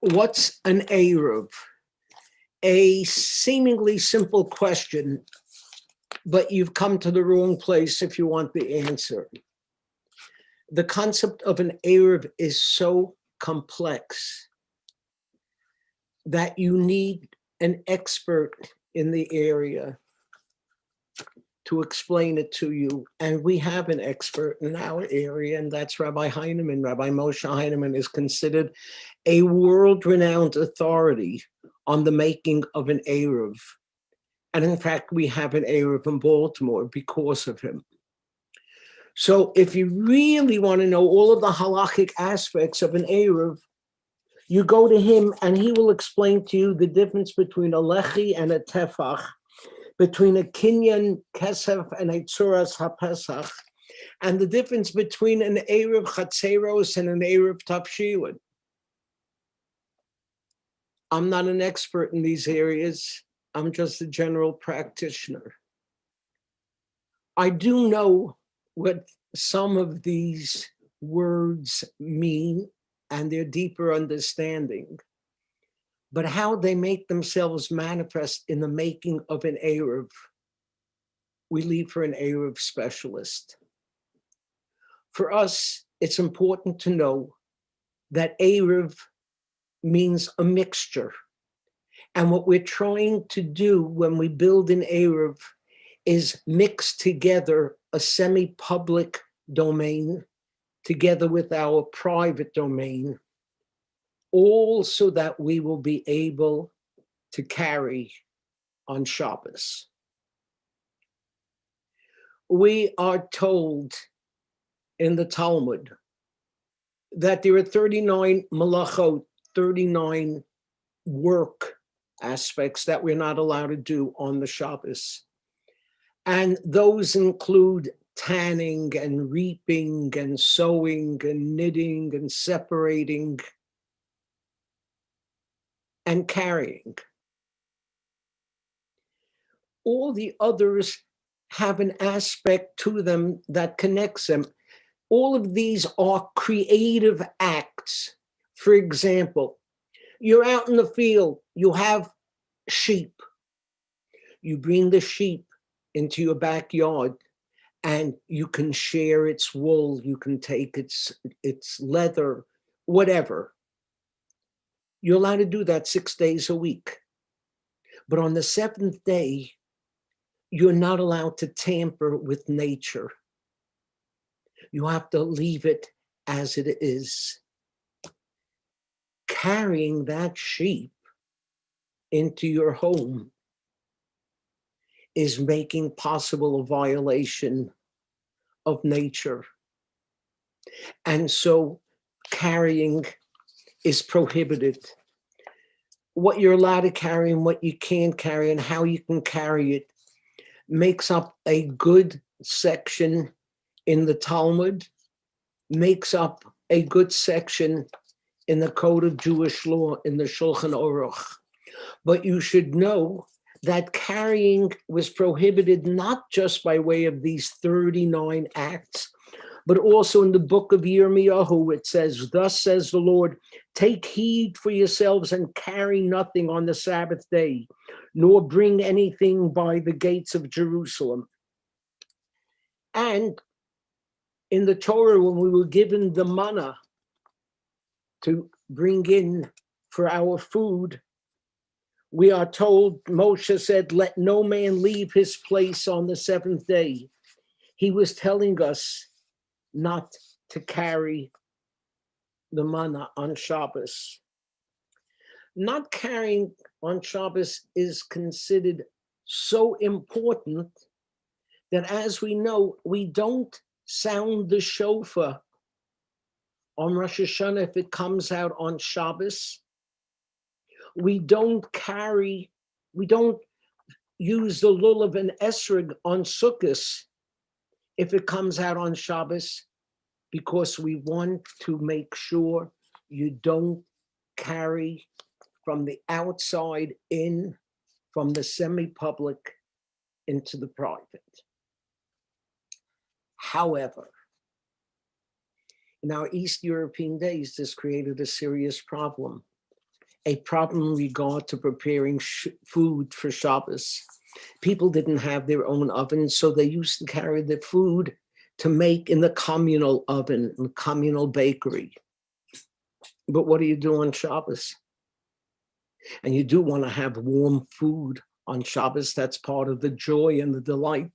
What's an Eruv? A seemingly simple question, but you've come to the wrong place if you want the answer. The concept of an Eruv is so complex that you need an expert in the area to explain it to you. And we have an expert in our area, and that's Rabbi Heinemann. Rabbi Moshe Heinemann is considered a world-renowned authority on the making of an Eruv. And in fact, we have an Eruv in Baltimore because of him. So if you really want to know all of the halachic aspects of an Eruv, you go to him and he will explain to you the difference between a lechi and a tefach, between a kinyan kesef and a tzuras hapesach, and the difference between an Eruv chatzeros and an Eruv tafshilin. I'm not an expert in these areas. I'm just a general practitioner. I do know what some of these words mean and their deeper understanding, but how they make themselves manifest in the making of an Eruv, we leave for an Eruv specialist. For us, it's important to know that Eruv means a mixture. And what we're trying to do when we build an Eruv is mix together a semi-public domain together with our private domain, all so that we will be able to carry on Shabbos. We are told in the Talmud that there are 39 malachot, 39 work aspects that we're not allowed to do on the Shabbos. And those include tanning and reaping and sewing and knitting and separating and carrying. All the others have an aspect to them that connects them. All of these are creative acts. For example, you're out in the field, you have sheep. You bring the sheep into your backyard and you can share its wool, you can take its leather, whatever. You're allowed to do that 6 days a week. But on the seventh day, you're not allowed to tamper with nature. You have to leave it as it is. Carrying that sheep into your home is making possible a violation of nature. And so carrying is prohibited. What you're allowed to carry and what you can't carry and how you can carry it makes up a good section in the Talmud, makes up a good section in the Code of Jewish Law in the Shulchan Aruch. But you should know that carrying was prohibited not just by way of these 39 acts, but also in the book of Yirmiyahu, it says, "Thus says the Lord, take heed for yourselves and carry nothing on the Sabbath day, nor bring anything by the gates of Jerusalem." And in the Torah, when we were given the manna to bring in for our food, we are told, Moshe said, "Let no man leave his place on the seventh day." He was telling us not to carry the manna on Shabbos. Not carrying on Shabbos is considered so important that, as we know, we don't sound the shofar on Rosh Hashanah if it comes out on Shabbos. We don't use the lulav and esrog on Sukkot if it comes out on Shabbos, because we want to make sure you don't carry from the outside in, from the semi-public into the private. However, in our East European days, this created a serious problem. A problem in regard to preparing food for Shabbos. People didn't have their own ovens, so they used to carry the food to make in the communal oven, in the communal bakery. But what do you do on Shabbos? And you do want to have warm food on Shabbos. That's part of the joy and the delight.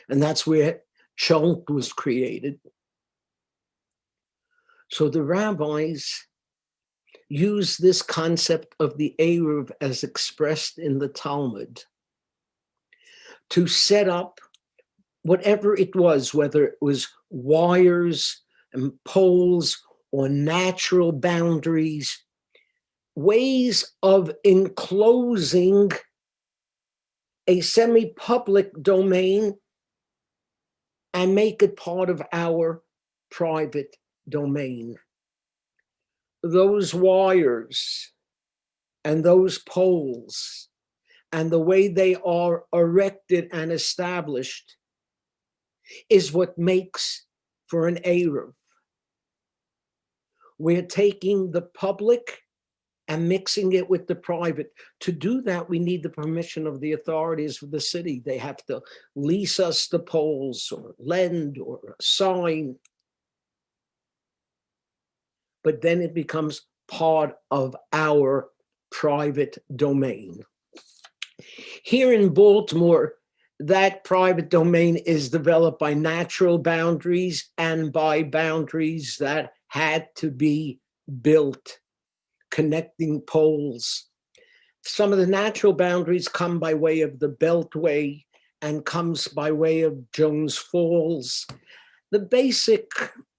And that's where chont was created. So the rabbis use this concept of the Eruv as expressed in the Talmud to set up whatever it was, whether it was wires and poles or natural boundaries, ways of enclosing a semi-public domain and make it part of our private domain. Those wires and those poles and the way they are erected and established is what makes for an Eruv. We're taking the public and mixing it with the private. To do that, we need the permission of the authorities of the city. They have to lease us the poles or lend or sign. But then it becomes part of our private domain. Here in Baltimore, that private domain is developed by natural boundaries and by boundaries that had to be built, connecting poles. Some of the natural boundaries come by way of the Beltway and comes by way of Jones Falls. The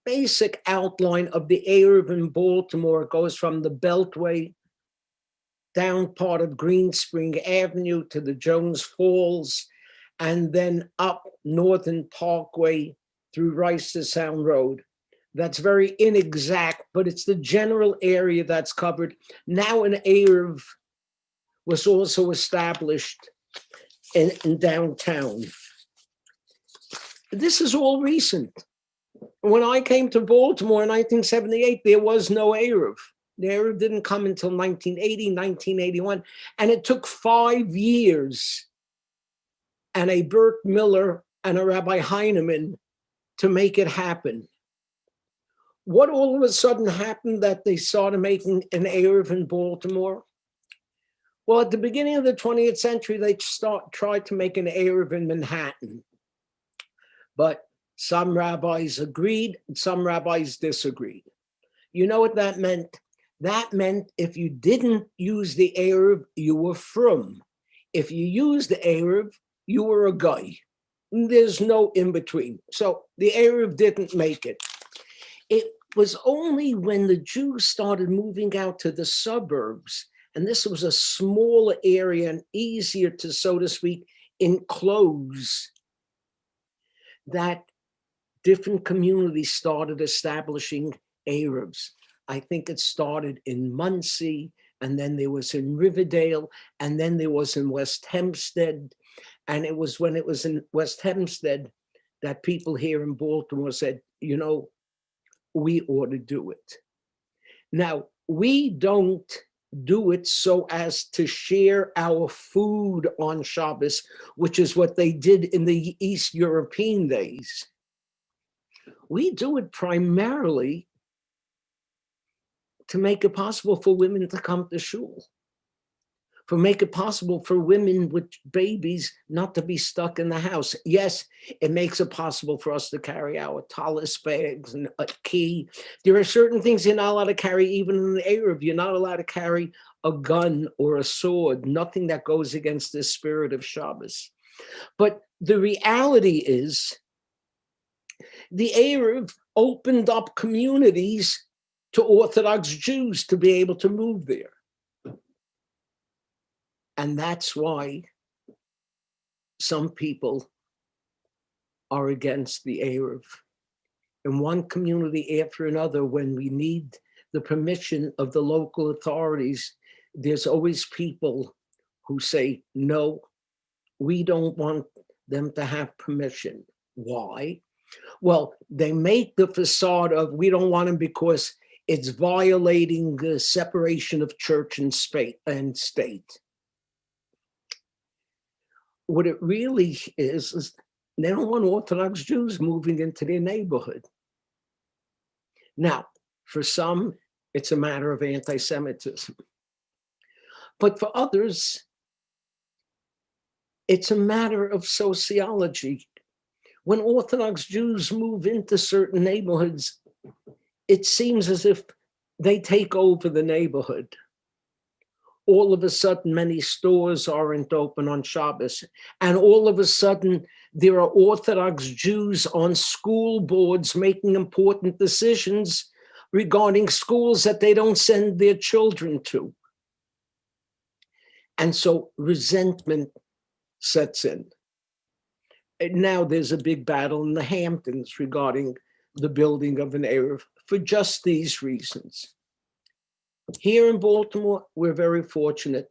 basic outline of the Eruv in Baltimore goes from the Beltway down part of Green Spring Avenue to the Jones Falls, and then up Northern Parkway through Rice to Sound Road. That's very inexact, but it's the general area that's covered. Now an Eruv was also established in downtown. This is all recent. When I came to Baltimore in 1978, there was no Eruv. The Eruv didn't come until 1980, 1981, and it took 5 years and a Bert Miller and a Rabbi Heinemann to make it happen. What all of a sudden happened that they started making an Eruv in Baltimore? Well, at the beginning of the 20th century, they tried to make an Eruv in Manhattan. But some rabbis agreed, and some rabbis disagreed. You know what that meant? That meant if you didn't use the Eruv, you were frum. If you used the Eruv, you were a guy. There's no in between. So the Eruv didn't make it. It was only when the Jews started moving out to the suburbs, and this was a smaller area and easier to, so to speak, enclose, that different communities started establishing Eruvs. I think it started in Muncie, and then there was in Riverdale, and then there was in West Hempstead. And it was when it was in West Hempstead that people here in Baltimore said, you know, we ought to do it. Now, we don't do it so as to share our food on Shabbos, which is what they did in the East European days. We do it primarily to make it possible for women to come to shul, for make it possible for women with babies not to be stuck in the house. Yes, it makes it possible for us to carry our talis bags and a key. There are certain things you're not allowed to carry even in the Eruv. You're not allowed to carry a gun or a sword, nothing that goes against the spirit of Shabbos. But the reality is the Eruv opened up communities to Orthodox Jews to be able to move there. And that's why some people are against the Eruv. In one community after another, when we need the permission of the local authorities, there's always people who say, no, we don't want them to have permission. Why? Well, they make the facade of we don't want them because it's violating the separation of church and state. What it really is they don't want Orthodox Jews moving into their neighborhood. Now, for some, it's a matter of anti-Semitism. But for others, it's a matter of sociology. When Orthodox Jews move into certain neighborhoods, it seems as if they take over the neighborhood. All of a sudden, many stores aren't open on Shabbos. And all of a sudden, there are Orthodox Jews on school boards making important decisions regarding schools that they don't send their children to. And so resentment sets in. And now there's a big battle in the Hamptons regarding the building of an Eruv for just these reasons. Here in Baltimore, we're very fortunate.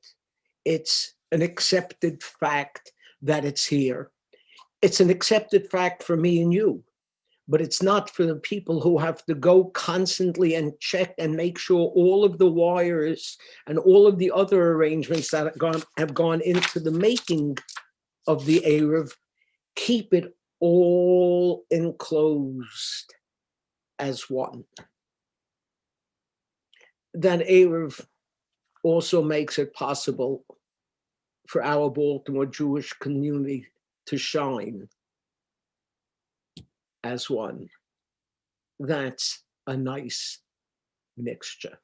It's an accepted fact that it's here. It's an accepted fact for me and you, but it's not for the people who have to go constantly and check and make sure all of the wires and all of the other arrangements that have gone into the making of the Eruv keep it all enclosed as one. That Eruv also makes it possible for our Baltimore Jewish community to shine as one. That's a nice mixture.